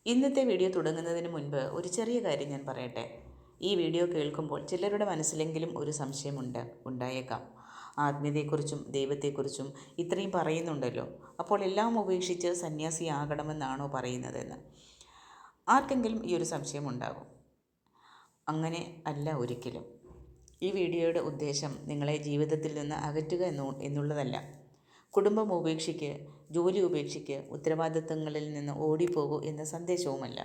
ഇന്നത്തെ വീഡിയോ തുടങ്ങുന്നതിന് മുൻപ് ഒരു ചെറിയ കാര്യം ഞാൻ പറയട്ടെ. ഈ വീഡിയോ കേൾക്കുമ്പോൾ ചിലരുടെ മനസ്സിലെങ്കിലും ഒരു ഉണ്ടായേക്കാം. ആത്മീയതയെക്കുറിച്ചും ദൈവത്തെക്കുറിച്ചും ഇത്രയും പറയുന്നുണ്ടല്ലോ, അപ്പോൾ എല്ലാം ഉപേക്ഷിച്ച് സന്യാസിയാകണമെന്നാണോ പറയുന്നതെന്ന് ആർക്കെങ്കിലും ഈ ഒരു സംശയം ഉണ്ടാകും. അങ്ങനെ അല്ല ഒരിക്കലും. ഈ വീഡിയോയുടെ ഉദ്ദേശം നിങ്ങളെ ജീവിതത്തിൽ നിന്ന് അകറ്റുക എന്നുള്ളതല്ല. കുടുംബം ഉപേക്ഷിക്ക്, ജോലി ഉപേക്ഷിക്ക്, ഉത്തരവാദിത്തങ്ങളിൽ നിന്ന് ഓടിപ്പോകൂ എന്ന സന്ദേശവുമല്ല.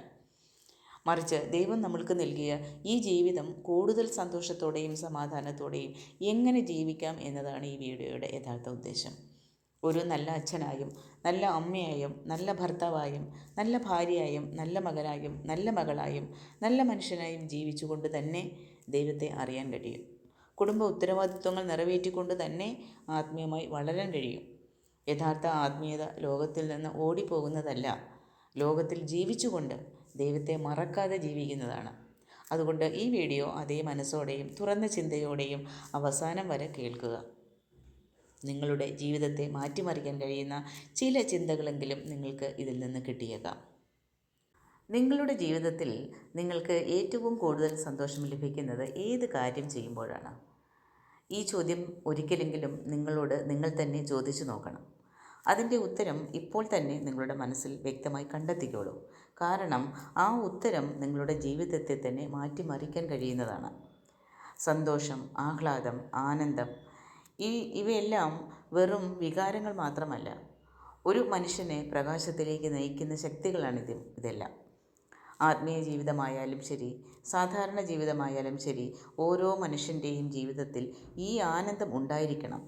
മറിച്ച് ദൈവം നമ്മൾക്ക് നൽകിയ ഈ ജീവിതം കൂടുതൽ സന്തോഷത്തോടെയും സമാധാനത്തോടെയും എങ്ങനെ ജീവിക്കാം എന്നതാണ് ഈ വീഡിയോയുടെ യഥാർത്ഥ ഉദ്ദേശം. ഒരു നല്ല അച്ഛനായും നല്ല അമ്മയായും നല്ല ഭർത്താവായും നല്ല ഭാര്യയായും നല്ല മകനായും നല്ല മകളായും നല്ല മനുഷ്യനായും ജീവിച്ചുകൊണ്ട് തന്നെ ദൈവത്തെ അറിയാൻ കഴിയും. കുടുംബ ഉത്തരവാദിത്വങ്ങൾ നിറവേറ്റിക്കൊണ്ട് തന്നെ ആത്മീയമായി വളരാൻ കഴിയും. യഥാർത്ഥ ആത്മീയത ലോകത്തിൽ നിന്ന് ഓടിപ്പോകുന്നതല്ല, ലോകത്തിൽ ജീവിച്ചുകൊണ്ട് ദൈവത്തെ മറക്കാതെ ജീവിക്കുന്നതാണ്. അതുകൊണ്ട് ഈ വീഡിയോ അതേ മനസ്സോടെയും തുറന്ന ചിന്തയോടെയും അവസാനം വരെ കേൾക്കുക. നിങ്ങളുടെ ജീവിതത്തെ മാറ്റിമറിക്കാൻ കഴിയുന്ന ചില ചിന്തകളെങ്കിലും നിങ്ങൾക്ക് ഇതിൽ നിന്ന് കിട്ടിയേക്കാം. നിങ്ങളുടെ ജീവിതത്തിൽ നിങ്ങൾക്ക് ഏറ്റവും കൂടുതൽ സന്തോഷം ലഭിക്കുന്നത് ഏത് കാര്യം ചെയ്യുമ്പോഴാണ്? ഈ ചോദ്യം ഒരിക്കലെങ്കിലും നിങ്ങളോട് നിങ്ങൾ തന്നെ ചോദിച്ചു നോക്കണം. അതിൻ്റെ ഉത്തരം ഇപ്പോൾ തന്നെ നിങ്ങളുടെ മനസ്സിൽ വ്യക്തമായി കണ്ടെത്തിക്കോളൂ. കാരണം ആ ഉത്തരം നിങ്ങളുടെ ജീവിതത്തെ തന്നെ മാറ്റിമറിക്കാൻ കഴിയുന്നതാണ്. സന്തോഷം, ആഹ്ലാദം, ആനന്ദം ഇവയെല്ലാം വെറും വികാരങ്ങൾ മാത്രമല്ല, ഒരു മനുഷ്യനെ പ്രകാശത്തിലേക്ക് നയിക്കുന്ന ഇതെല്ലാം. ആത്മീയ ജീവിതമായാലും ശരി, സാധാരണ ജീവിതമായാലും ശരി, ഓരോ മനുഷ്യൻ്റെയും ജീവിതത്തിൽ ഈ ആനന്ദം ഉണ്ടായിരിക്കണം.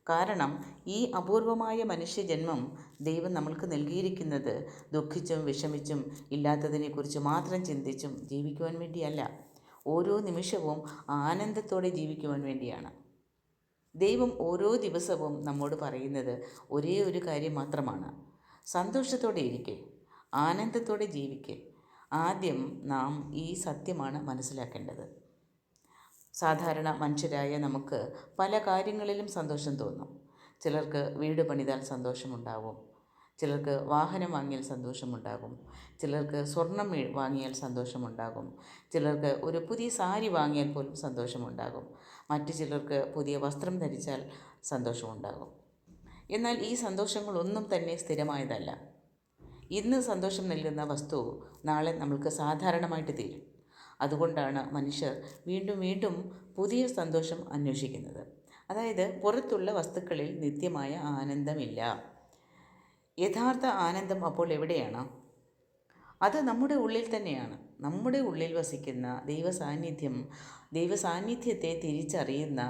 കാരണം ഈ അപൂർവമായ മനുഷ്യജന്മം ദൈവം നമ്മൾക്ക് നൽകിയിരിക്കുന്നത് ദുഃഖിച്ചും വിഷമിച്ചും ഇല്ലാത്തതിനെക്കുറിച്ച് മാത്രം ചിന്തിച്ചും ജീവിക്കുവാൻ വേണ്ടിയല്ല, ഓരോ നിമിഷവും ആനന്ദത്തോടെ ജീവിക്കുവാൻ വേണ്ടിയാണ്. ദൈവം ഓരോ ദിവസവും നമ്മോട് പറയുന്നത് ഒരേ ഒരു കാര്യം മാത്രമാണ്: സന്തോഷത്തോടെ ഇരിക്കുക, ആനന്ദത്തോടെ ജീവിക്കുക. ആദ്യം നാം ഈ സത്യമാണ് മനസ്സിലാക്കേണ്ടത്. സാധാരണ മനുഷ്യരായ നമുക്ക് പല കാര്യങ്ങളിലും സന്തോഷം തോന്നും. ചിലർക്ക് വീട് പണിതാൽ സന്തോഷമുണ്ടാകും, ചിലർക്ക് വാഹനം വാങ്ങിയാൽ സന്തോഷമുണ്ടാകും, ചിലർക്ക് സ്വർണം വാങ്ങിയാൽ സന്തോഷമുണ്ടാകും, ചിലർക്ക് ഒരു പുതിയ സാരി വാങ്ങിയാൽ പോലും സന്തോഷമുണ്ടാകും, മറ്റു ചിലർക്ക് പുതിയ വസ്ത്രം ധരിച്ചാൽ സന്തോഷമുണ്ടാകും. എന്നാൽ ഈ സന്തോഷങ്ങളൊന്നും തന്നെ സ്ഥിരമായതല്ല. ഇന്ന് സന്തോഷം നൽകുന്ന വസ്തു നാളെ നമ്മൾക്ക് സാധാരണമായിട്ട് തീരും. അതുകൊണ്ടാണ് മനുഷ്യർ വീണ്ടും വീണ്ടും പുതിയ സന്തോഷം അന്വേഷിക്കുന്നത്. അതായത് പുറത്തുള്ള വസ്തുക്കളിൽ നിത്യമായ ആനന്ദമില്ല. യഥാർത്ഥ ആനന്ദം അപ്പോൾ എവിടെയാണ്? അത് നമ്മുടെ ഉള്ളിൽ തന്നെയാണ്. നമ്മുടെ ഉള്ളിൽ വസിക്കുന്ന ദൈവസാന്നിധ്യത്തെ തിരിച്ചറിയുന്ന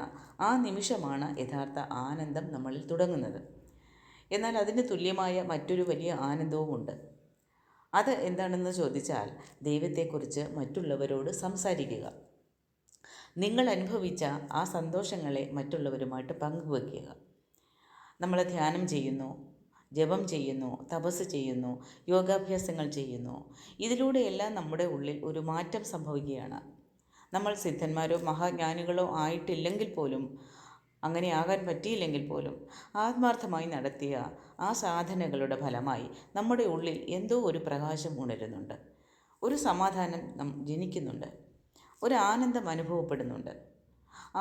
ആ നിമിഷമാണ് യഥാർത്ഥ ആനന്ദം നമ്മളിൽ തുടങ്ങുന്നത്. എന്നാൽ അതിന് തുല്യമായ മറ്റൊരു വലിയ ആനന്ദവുമുണ്ട്. അത് എന്താണെന്ന് ചോദിച്ചാൽ, ദൈവത്തെക്കുറിച്ച് മറ്റുള്ളവരോട് സംസാരിക്കുക. നിങ്ങൾ അനുഭവിച്ച ആ സന്തോഷങ്ങളെ മറ്റുള്ളവരുമായിട്ട് പങ്കുവയ്ക്കുക. നമ്മൾ ധ്യാനം ചെയ്യുന്നു, ജപം ചെയ്യുന്നു, തപസ് ചെയ്യുന്നു, യോഗാഭ്യാസങ്ങൾ ചെയ്യുന്നു. ഇതിലൂടെയെല്ലാം നമ്മുടെ ഉള്ളിൽ ഒരു മാറ്റം സംഭവിക്കുകയാണ്. നമ്മൾ സിദ്ധന്മാരോ മഹാജ്ഞാനികളോ ആയിട്ടില്ലെങ്കിൽ പോലും, അങ്ങനെ ആകാൻ പറ്റിയില്ലെങ്കിൽ പോലും, ആത്മാർത്ഥമായി നടത്തിയ ആ സാധനകളുടെ ഫലമായി നമ്മുടെ ഉള്ളിൽ എന്തോ ഒരു പ്രകാശം ഉണരുന്നുണ്ട്, ഒരു സമാധാനം ജനിക്കുന്നുണ്ട്, ഒരു ആനന്ദം അനുഭവപ്പെടുന്നുണ്ട്.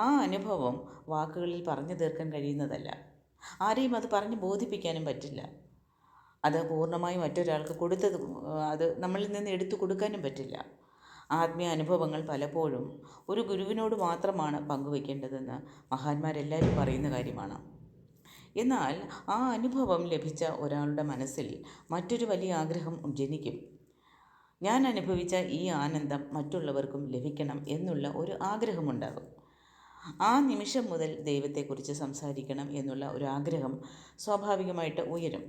ആ അനുഭവം വാക്കുകളിൽ പറഞ്ഞു തീർക്കാൻ കഴിയുന്നതല്ല. ആരെയും അത് പറഞ്ഞ് ബോധിപ്പിക്കാനും പറ്റില്ല. അത് പൂർണ്ണമായി മറ്റൊരാൾക്ക് അത് നമ്മളിൽ നിന്ന് എടുത്തു കൊടുക്കാനും പറ്റില്ല. ആത്മീയ അനുഭവങ്ങൾ പലപ്പോഴും ഒരു ഗുരുവിനോട് മാത്രമാണ് പങ്കുവയ്ക്കേണ്ടതെന്ന് മഹാന്മാരെല്ലാവരും പറയുന്ന കാര്യമാണ്. എന്നാൽ ആ അനുഭവം ലഭിച്ച ഒരാളുടെ മനസ്സിൽ മറ്റൊരു വലിയ ആഗ്രഹം ജനിക്കും. ഞാൻ അനുഭവിച്ച ഈ ആനന്ദം മറ്റുള്ളവർക്കും ലഭിക്കണം എന്നുള്ള ഒരു ആഗ്രഹമുണ്ടാകും. ആ നിമിഷം മുതൽ ദൈവത്തെക്കുറിച്ച് സംസാരിക്കണം എന്നുള്ള ഒരു ആഗ്രഹം സ്വാഭാവികമായിട്ട് ഉയരും.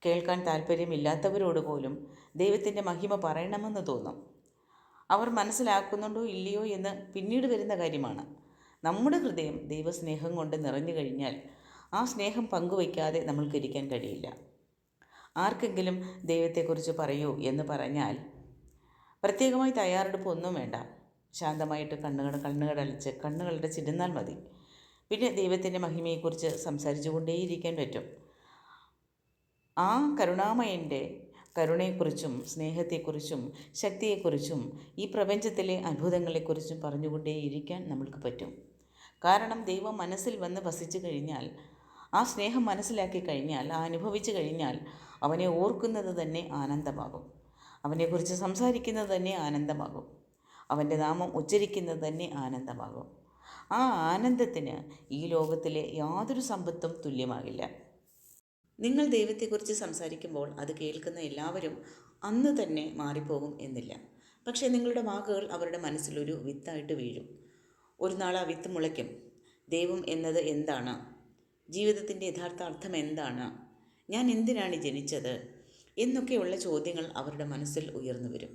കേൾക്കാൻ താല്പര്യമില്ലാത്തവരോട് പോലും ദൈവത്തിൻ്റെ മഹിമ പറയണമെന്ന് തോന്നും. അവർ മനസ്സിലാക്കുന്നുണ്ടോ ഇല്ലയോ എന്ന് പിന്നീട് വരുന്ന കാര്യമാണ്. നമ്മുടെ ഹൃദയം ദൈവസ്നേഹം കൊണ്ട് നിറഞ്ഞു കഴിഞ്ഞാൽ ആ സ്നേഹം പങ്കുവയ്ക്കാതെ നമ്മൾക്കിരിക്കാൻ കഴിയില്ല. ആർക്കെങ്കിലും ദൈവത്തെക്കുറിച്ച് പറയൂ എന്ന് പറഞ്ഞാൽ പ്രത്യേകമായി തയ്യാറെടുപ്പ് ഒന്നും വേണ്ട. ശാന്തമായിട്ട് കണ്ണുകളടച്ച് കണ്ണുകളുടെ ചിരുന്നാൽ മതി. പിന്നെ ദൈവത്തിൻ്റെ മഹിമയെക്കുറിച്ച് സംസാരിച്ചു കൊണ്ടേയിരിക്കാൻ പറ്റും. ആ കരുണാമയൻ്റെ കരുണയെക്കുറിച്ചും സ്നേഹത്തെക്കുറിച്ചും ശക്തിയെക്കുറിച്ചും ഈ പ്രപഞ്ചത്തിലെ അത്ഭുതങ്ങളെക്കുറിച്ചും പറഞ്ഞുകൊണ്ടേയിരിക്കാൻ നമ്മൾക്ക് പറ്റും. കാരണം ദൈവം മനസ്സിൽ വന്ന് വസിച്ചു കഴിഞ്ഞാൽ, ആ സ്നേഹം മനസ്സിലാക്കി കഴിഞ്ഞാൽ, ആ അനുഭവിച്ചു കഴിഞ്ഞാൽ അവനെ ഓർക്കുന്നത് തന്നെ ആനന്ദമാകും. അവനെക്കുറിച്ച് സംസാരിക്കുന്നത് തന്നെ ആനന്ദമാകും. അവൻ്റെ നാമം ഉച്ചരിക്കുന്നത് തന്നെ ആനന്ദമാകും. ആ ആനന്ദത്തിന് ഈ ലോകത്തിലെ യാതൊരു സമ്പത്തും തുല്യമാകില്ല. നിങ്ങൾ ദൈവത്തെക്കുറിച്ച് സംസാരിക്കുമ്പോൾ അത് കേൾക്കുന്ന എല്ലാവരും അന്ന് തന്നെ മാറിപ്പോകും എന്നില്ല. പക്ഷേ നിങ്ങളുടെ വാക്കുകൾ അവരുടെ മനസ്സിലൊരു വിത്തായിട്ട് വീഴും. ഒരു നാൾ ആ വിത്ത് മുളയ്ക്കും. ദൈവം എന്നത് എന്താണ്? ജീവിതത്തിൻ്റെ യഥാർത്ഥ അർത്ഥം എന്താണ്? ഞാൻ എന്തിനാണ് ജനിച്ചത്? എന്നൊക്കെയുള്ള ചോദ്യങ്ങൾ അവരുടെ മനസ്സിൽ ഉയർന്നു വരും.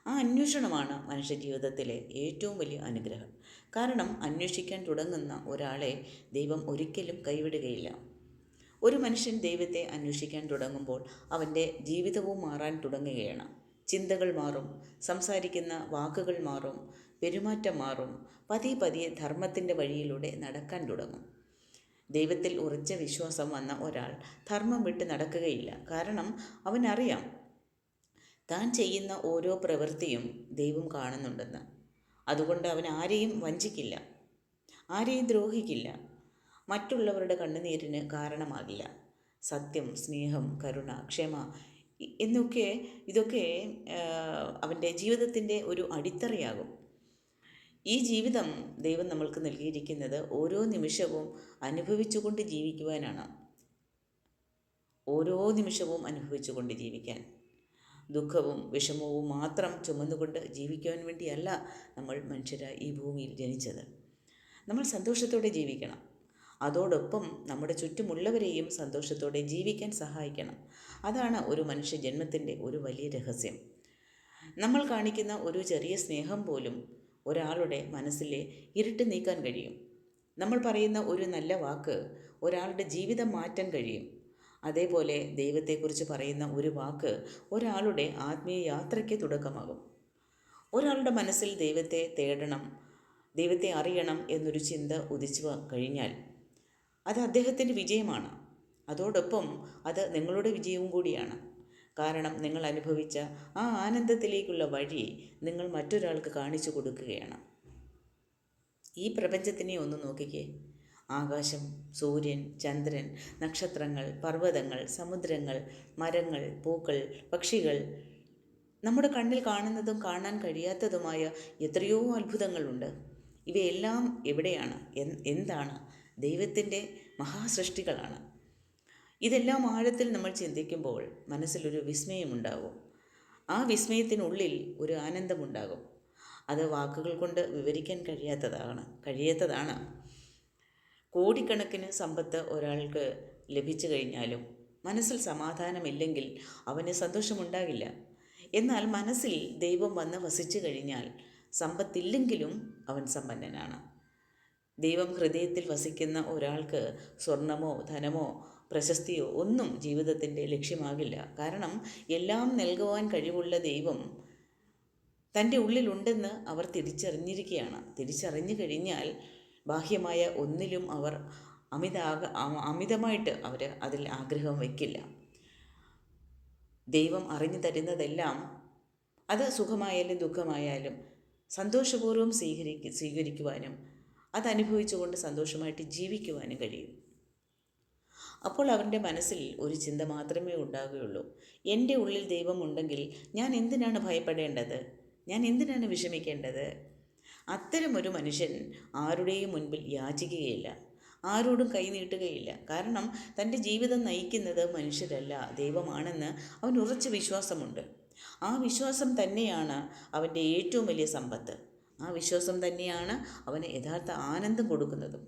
ആ അന്വേഷണമാണ് മനുഷ്യ ജീവിതത്തിലെ ഏറ്റവും വലിയ അനുഗ്രഹം. കാരണം അന്വേഷിക്കാൻ തുടങ്ങുന്ന ഒരാളെ ദൈവം ഒരിക്കലും കൈവിടുകയില്ല. ഒരു മനുഷ്യൻ ദൈവത്തെ അന്വേഷിക്കാൻ തുടങ്ങുമ്പോൾ അവൻ്റെ ജീവിതവും മാറാൻ തുടങ്ങുകയാണ്. ചിന്തകൾ മാറും, സംസാരിക്കുന്ന വാക്കുകൾ മാറും, പെരുമാറ്റം മാറും. പതിയെ ധർമ്മത്തിൻ്റെ വഴിയിലൂടെ നടക്കാൻ തുടങ്ങും. ദൈവത്തിൽ ഉറച്ച വിശ്വാസം വന്ന ഒരാൾ ധർമ്മം വിട്ട് നടക്കുകയില്ല. കാരണം അവനറിയാം താൻ ചെയ്യുന്ന ഓരോ പ്രവൃത്തിയും ദൈവം കാണുന്നുണ്ടെന്ന്. അതുകൊണ്ട് അവൻ ആരെയും വഞ്ചിക്കില്ല, ആരെയും ദ്രോഹിക്കില്ല, മറ്റുള്ളവരുടെ കണ്ണുനീരിന് കാരണമാകില്ല. സത്യം, സ്നേഹം, കരുണ, ക്ഷമ ഇതൊക്കെ അവൻ്റെ ജീവിതത്തിൻ്റെ ഒരു അടിത്തറയാകും. ഈ ജീവിതം ദൈവം നമ്മൾക്ക് നൽകിയിരിക്കുന്നത് ഓരോ നിമിഷവും അനുഭവിച്ചുകൊണ്ട് ജീവിക്കുവാനാണ്. ഓരോ നിമിഷവും അനുഭവിച്ചുകൊണ്ട് ജീവിക്കാൻ. ദുഃഖവും വിഷമവും മാത്രം ചുമന്നുകൊണ്ട് ജീവിക്കുവാൻ വേണ്ടിയല്ല നമ്മൾ മനുഷ്യരായി ഈ ഭൂമിയിൽ ജനിച്ചത്. നമ്മൾ സന്തോഷത്തോടെ ജീവിക്കണം. അതോടൊപ്പം നമ്മുടെ ചുറ്റുമുള്ളവരെയും സന്തോഷത്തോടെ ജീവിക്കാൻ സഹായിക്കണം. അതാണ് ഒരു മനുഷ്യ ജന്മത്തിൻ്റെ ഒരു വലിയ രഹസ്യം. നമ്മൾ കാണിക്കുന്ന ഒരു ചെറിയ സ്നേഹം പോലും ഒരാളുടെ മനസ്സിലെ ഇരുട്ട് നീക്കാൻ കഴിയും. നമ്മൾ പറയുന്ന ഒരു നല്ല വാക്ക് ഒരാളുടെ ജീവിതം മാറ്റാൻ കഴിയും. അതേപോലെ ദൈവത്തെക്കുറിച്ച് പറയുന്ന ഒരു വാക്ക് ഒരാളുടെ ആത്മീയ യാത്രയ്ക്ക് തുടക്കമാകും. ഒരാളുടെ മനസ്സിൽ ദൈവത്തെ തേടണം, ദൈവത്തെ അറിയണം എന്നൊരു ചിന്ത ഉദിച്ചു കഴിഞ്ഞാൽ അത് അദ്ദേഹത്തിൻ്റെ വിജയമാണ്. അതോടൊപ്പം അത് നിങ്ങളുടെ വിജയവും കൂടിയാണ്. കാരണം നിങ്ങൾ അനുഭവിച്ച ആ ആനന്ദത്തിലേക്കുള്ള വഴി നിങ്ങൾ മറ്റൊരാൾക്ക് കാണിച്ചു കൊടുക്കുകയാണ്. ഈ പ്രപഞ്ചത്തിനെ ഒന്ന് നോക്കിക്കേ. ആകാശം, സൂര്യൻ, ചന്ദ്രൻ, നക്ഷത്രങ്ങൾ, പർവ്വതങ്ങൾ, സമുദ്രങ്ങൾ, മരങ്ങൾ, പൂക്കൾ, പക്ഷികൾ, നമ്മുടെ കണ്ണിൽ കാണുന്നതും കാണാൻ കഴിയാത്തതുമായ എത്രയോ അത്ഭുതങ്ങളുണ്ട്. ഇവയെല്ലാം എവിടെയാണ്? എന്താണ്? ദൈവത്തിൻ്റെ മഹാസൃഷ്ടികളാണ്. ഇതെല്ലാം ആഴത്തിൽ നമ്മൾ ചിന്തിക്കുമ്പോൾ മനസ്സിലൊരു വിസ്മയമുണ്ടാകും. ആ വിസ്മയത്തിനുള്ളിൽ ഒരു ആനന്ദമുണ്ടാകും. അത് വാക്കുകൾ കൊണ്ട് വിവരിക്കാൻ കഴിയാത്തതാണ്. കോടിക്കണക്കിന് സമ്പത്ത് ഒരാൾക്ക് ലഭിച്ചു കഴിഞ്ഞാലും മനസ്സിൽ സമാധാനമില്ലെങ്കിൽ അവന് സന്തോഷമുണ്ടാകില്ല. എന്നാൽ മനസ്സിൽ ദൈവം വന്ന് വസിച്ചു കഴിഞ്ഞാൽ സമ്പത്തില്ലെങ്കിലും അവൻ സമ്പന്നനാണ്. ദൈവം ഹൃദയത്തിൽ വസിക്കുന്ന ഒരാൾക്ക് സ്വർണമോ ധനമോ പ്രശസ്തിയോ ഒന്നും ജീവിതത്തിൻ്റെ ലക്ഷ്യമാകില്ല. കാരണം എല്ലാം നൽകുവാൻ കഴിവുള്ള ദൈവം തൻ്റെ ഉള്ളിലുണ്ടെന്ന് അവർ തിരിച്ചറിഞ്ഞു കഴിഞ്ഞാൽ ബാഹ്യമായ ഒന്നിലും അവർ അമിതമായിട്ട് അതിൽ ആഗ്രഹം വയ്ക്കില്ല. ദൈവം അറിഞ്ഞു തരുന്നതെല്ലാം അത് സുഖമായാലും ദുഃഖമായാലും സന്തോഷപൂർവ്വം സ്വീകരിക്കുവാനും അതനുഭവിച്ചുകൊണ്ട് സന്തോഷമായിട്ട് ജീവിക്കുവാനും കഴിയും. അപ്പോൾ അവൻ്റെ മനസ്സിൽ ഒരു ചിന്ത മാത്രമേ ഉണ്ടാകുകയുള്ളൂ. എൻ്റെ ഉള്ളിൽ ദൈവമുണ്ടെങ്കിൽ ഞാൻ എന്തിനാണ് ഭയപ്പെടേണ്ടത്? ഞാൻ എന്തിനാണ് വിഷമിക്കേണ്ടത്? അത്തരമൊരു മനുഷ്യൻ ആരുടെയും മുൻപിൽ യാചിക്കുകയില്ല, ആരോടും കൈനീട്ടുകയില്ല. കാരണം തൻ്റെ ജീവിതം നയിക്കുന്നത് മനുഷ്യരല്ല, ദൈവമാണെന്ന് അവൻ ഉറച്ച വിശ്വാസമുണ്ട്. ആ വിശ്വാസം തന്നെയാണ് അവൻ്റെ ഏറ്റവും വലിയ സമ്പത്ത്. ആ വിശ്വാസം തന്നെയാണ് അവന് യഥാർത്ഥ ആനന്ദം കൊടുക്കുന്നതും.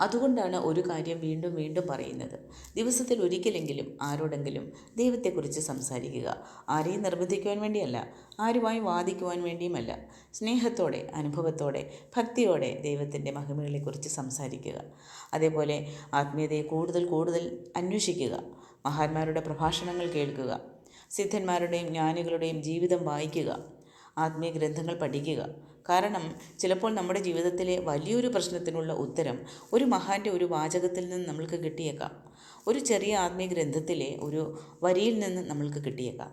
അതുകൊണ്ടാണ് ഒരു കാര്യം വീണ്ടും വീണ്ടും പറയുന്നത്. ദിവസത്തിൽ ഒരിക്കലെങ്കിലും ആരോടെങ്കിലും ദൈവത്തെക്കുറിച്ച് സംസാരിക്കുക. ആരെയും നിർബന്ധിക്കുവാൻ വേണ്ടിയല്ല, ആരുമായി വാദിക്കുവാൻ വേണ്ടിയുമല്ല. സ്നേഹത്തോടെ, അനുഭവത്തോടെ, ഭക്തിയോടെ ദൈവത്തിൻ്റെ മഹിമകളെക്കുറിച്ച് സംസാരിക്കുക. അതേപോലെ ആത്മീയതയെ കൂടുതൽ അന്വേഷിക്കുക. മഹാന്മാരുടെ പ്രഭാഷണങ്ങൾ കേൾക്കുക. സിദ്ധന്മാരുടെയും ജ്ഞാനികളുടെയും ജീവിതം വായിക്കുക. ആത്മീയ ഗ്രന്ഥങ്ങൾ പഠിക്കുക. കാരണം ചിലപ്പോൾ നമ്മുടെ ജീവിതത്തിലെ വലിയൊരു പ്രശ്നത്തിനുള്ള ഉത്തരം ഒരു മഹാൻ്റെ ഒരു വാചകത്തിൽ നിന്ന് നമ്മൾക്ക് കിട്ടിയേക്കാം. ഒരു ചെറിയ ആത്മീയ ഗ്രന്ഥത്തിലെ ഒരു വരിയിൽ നിന്ന് നമ്മൾക്ക് കിട്ടിയേക്കാം.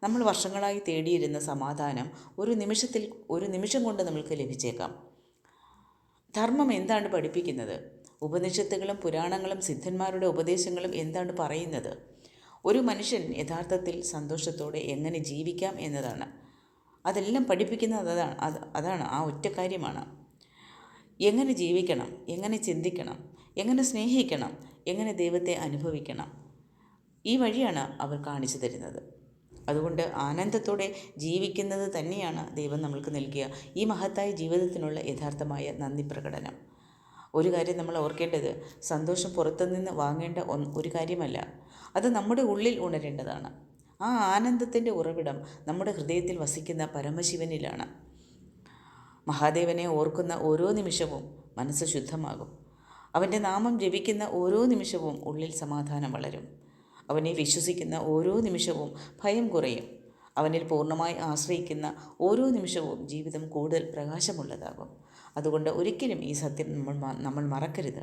നമ്മൾ വർഷങ്ങളായി തേടിയിരുന്ന സമാധാനം ഒരു നിമിഷം കൊണ്ട് നമ്മൾക്ക് ലഭിച്ചേക്കാം. ധർമ്മം എന്താണ് പഠിപ്പിക്കുന്നത്? ഉപനിഷത്തുകളും പുരാണങ്ങളും സിദ്ധന്മാരുടെ ഉപദേശങ്ങളും എന്താണ് പറയുന്നത്? ഒരു മനുഷ്യൻ യഥാർത്ഥത്തിൽ സന്തോഷത്തോടെ എങ്ങനെ ജീവിക്കാം എന്നതാണ്. അതെല്ലാം പഠിപ്പിക്കുന്നത് അതാണ് ആ ഒറ്റ കാര്യമാണ്. എങ്ങനെ ജീവിക്കണം, എങ്ങനെ ചിന്തിക്കണം, എങ്ങനെ സ്നേഹിക്കണം, എങ്ങനെ ദൈവത്തെ അനുഭവിക്കണം, ഈ വഴിയാണ് അവർ കാണിച്ചു തരുന്നത്. അതുകൊണ്ട് ആനന്ദത്തോടെ ജീവിക്കുന്നത് തന്നെയാണ് ദൈവം നമ്മൾക്ക് നൽകിയ ഈ മഹത്തായ ജീവിതത്തിനുള്ള യഥാർത്ഥമായ നന്ദി പ്രകടനം. ഒരു കാര്യം നമ്മൾ ഓർക്കേണ്ടത്, സന്തോഷം പുറത്തുനിന്ന് വാങ്ങേണ്ട ഒരു കാര്യമല്ല, അത് നമ്മുടെ ഉള്ളിൽ ഉണരേണ്ടതാണ്. ആ ആനന്ദത്തിൻ്റെ ഉറവിടം നമ്മുടെ ഹൃദയത്തിൽ വസിക്കുന്ന പരമശിവനിലാണ്. മഹാദേവനെ ഓർക്കുന്ന ഓരോ നിമിഷവും മനസ്സ് ശുദ്ധമാകും. അവൻ്റെ നാമം ജപിക്കുന്ന ഓരോ നിമിഷവും ഉള്ളിൽ സമാധാനം വളരും. അവനെ വിശ്വസിക്കുന്ന ഓരോ നിമിഷവും ഭയം കുറയും. അവനിൽ പൂർണ്ണമായി ആശ്രയിക്കുന്ന ഓരോ നിമിഷവും ജീവിതം കൂടുതൽ പ്രകാശമുള്ളതാകും. അതുകൊണ്ട് ഒരിക്കലും ഈ സത്യം നമ്മൾ മറക്കരുത്.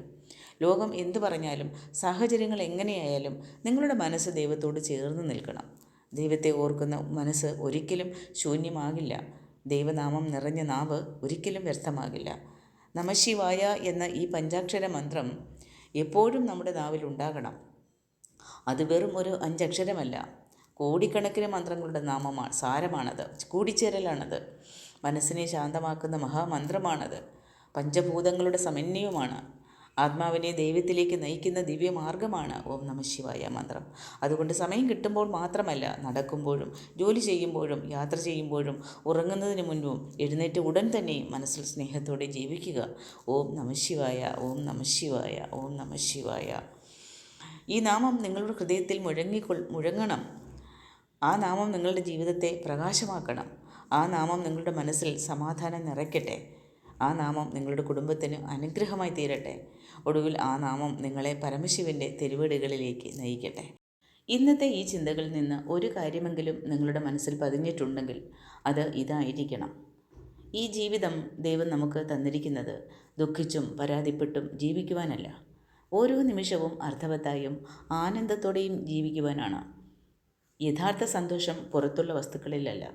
ലോകം എന്തു പറഞ്ഞാലും, സാഹചര്യങ്ങൾ എങ്ങനെയായാലും നിങ്ങളുടെ മനസ്സ് ദൈവത്തോട് ചേർന്ന് നിൽക്കണം. ദൈവത്തെ ഓർക്കുന്ന മനസ്സ് ഒരിക്കലും ശൂന്യമാകില്ല. ദൈവനാമം നിറഞ്ഞ നാവ് ഒരിക്കലും വ്യർത്ഥമാകില്ല. നമഃശിവായ എന്ന ഈ പഞ്ചാക്ഷര മന്ത്രം എപ്പോഴും നമ്മുടെ നാവിൽ ഉണ്ടാകണം. അത് വെറും ഒരു 5 അക്ഷരമല്ല, കോടിക്കണക്കിന് മന്ത്രങ്ങളുടെ സാരമാണത്, കൂടിച്ചേരലാണത്. മനസ്സിനെ ശാന്തമാക്കുന്ന മഹാമന്ത്രമാണത്. പഞ്ചഭൂതങ്ങളുടെ സമന്വയമാണ്. ആത്മാവിനെ ദൈവത്തിലേക്ക് നയിക്കുന്ന ദിവ്യമാർഗമാണ് ഓം നമഃശിവായ മന്ത്രം. അതുകൊണ്ട് സമയം കിട്ടുമ്പോൾ മാത്രമല്ല, നടക്കുമ്പോഴും ജോലി ചെയ്യുമ്പോഴും യാത്ര ചെയ്യുമ്പോഴും ഉറങ്ങുന്നതിന് മുൻപും എഴുന്നേറ്റ് ഉടൻ തന്നെ മനസ്സിൽ സ്നേഹത്തോടെ ജീവിക്കുക. ഓം നമഃശിവായ, ഓം നമഃശിവായ, ഓം നമഃശിവായ. ഈ നാമം നിങ്ങളുടെ ഹൃദയത്തിൽ മുഴങ്ങണം. ആ നാമം നിങ്ങളുടെ ജീവിതത്തെ പ്രകാശമാക്കണം. ആ നാമം നിങ്ങളുടെ മനസ്സിൽ സമാധാനം നിറയ്ക്കട്ടെ. ആ നാമം നിങ്ങളുടെ കുടുംബത്തിന് അനുഗ്രഹമായി തീരട്ടെ. ഒടുവിൽ ആ നാമം നിങ്ങളെ പരമശിവൻ്റെ തിരുവടികളിലേക്ക് നയിക്കട്ടെ. ഇന്നത്തെ ഈ ചിന്തകളിൽ നിന്ന് ഒരു കാര്യമെങ്കിലും നിങ്ങളുടെ മനസ്സിൽ പതിഞ്ഞിട്ടുണ്ടെങ്കിൽ അത് ഇതായിരിക്കണം: ഈ ജീവിതം ദൈവം നമുക്ക് തന്നിരിക്കുന്നത് ദുഃഖിച്ചും പരാതിപ്പെട്ടും ജീവിക്കുവാനല്ല, ഓരോ നിമിഷവും അർത്ഥവത്തായും ആനന്ദത്തോടെയും ജീവിക്കുവാനാണ്. യഥാർത്ഥ സന്തോഷം പുറത്തുള്ള വസ്തുക്കളിലല്ല,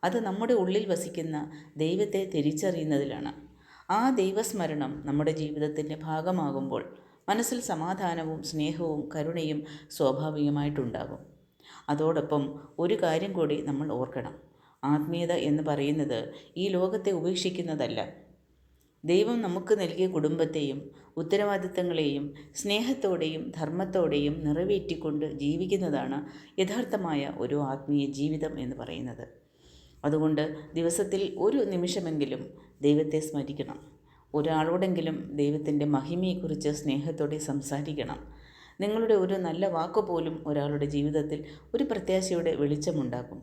അത് നമ്മുടെ ഉള്ളിൽ വസിക്കുന്ന ദൈവത്തെ തിരിച്ചറിയുന്നതിലാണ്. ആ ദൈവസ്മരണം നമ്മുടെ ജീവിതത്തിൻ്റെ ഭാഗമാകുമ്പോൾ മനസ്സിൽ സമാധാനവും സ്നേഹവും കരുണയും സ്വാഭാവികമായിട്ടുണ്ടാകും. അതോടൊപ്പം ഒരു കാര്യം കൂടി നമ്മൾ ഓർക്കണം: ആത്മീയത എന്ന് പറയുന്നത് ഈ ലോകത്തെ ഉപേക്ഷിക്കുന്നതല്ല. ദൈവം നമുക്ക് നൽകിയ കുടുംബത്തെയും ഉത്തരവാദിത്തങ്ങളെയും സ്നേഹത്തോടെയും ധർമ്മത്തോടെയും നിറവേറ്റിക്കൊണ്ട് ജീവിക്കുന്നതാണ് യഥാർത്ഥമായ ഒരു ആത്മീയ ജീവിതം എന്ന് പറയുന്നത്. അതുകൊണ്ട് ദിവസത്തിൽ ഒരു നിമിഷമെങ്കിലും ദൈവത്തെ സ്മരിക്കണം. ഒരാളോടെങ്കിലും ദൈവത്തിൻ്റെ മഹിമയെക്കുറിച്ച് സ്നേഹത്തോടെ സംസാരിക്കണം. നിങ്ങളുടെ ഒരു നല്ല വാക്കുപോലും ഒരാളുടെ ജീവിതത്തിൽ ഒരു പ്രത്യാശയുടെ വെളിച്ചമുണ്ടാക്കും.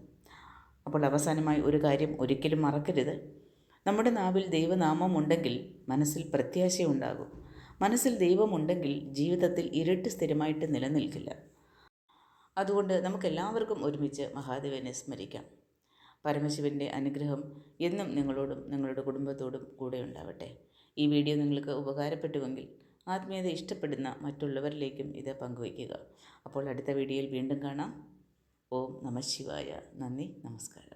അപ്പോൾ അവസാനമായി ഒരു കാര്യം ഒരിക്കലും മറക്കരുത്: നമ്മുടെ നാവിൽ ദൈവനാമമുണ്ടെങ്കിൽ മനസ്സിൽ പ്രത്യാശയുണ്ടാകും. മനസ്സിൽ ദൈവമുണ്ടെങ്കിൽ ജീവിതത്തിൽ ഇരുട്ട് സ്ഥിരമായിട്ട് നിലനിൽക്കില്ല. അതുകൊണ്ട് നമുക്കെല്ലാവർക്കും ഒരുമിച്ച് മഹാദേവനെ സ്മരിക്കാം. പരമശിവൻ്റെ അനുഗ്രഹം എന്നും നിങ്ങളോടും നിങ്ങളുടെ കുടുംബത്തോടും കൂടെ ഉണ്ടാവട്ടെ. ഈ വീഡിയോ നിങ്ങൾക്ക് ഉപകാരപ്പെട്ടുവെങ്കിൽ ആത്മീയത ഇഷ്ടപ്പെടുന്ന മറ്റുള്ളവരിലേക്കും ഇത് പങ്കുവയ്ക്കുക. അപ്പോൾ അടുത്ത വീഡിയോയിൽ വീണ്ടും കാണാം. ഓം നമഃശിവായ. നന്ദി, നമസ്കാരം.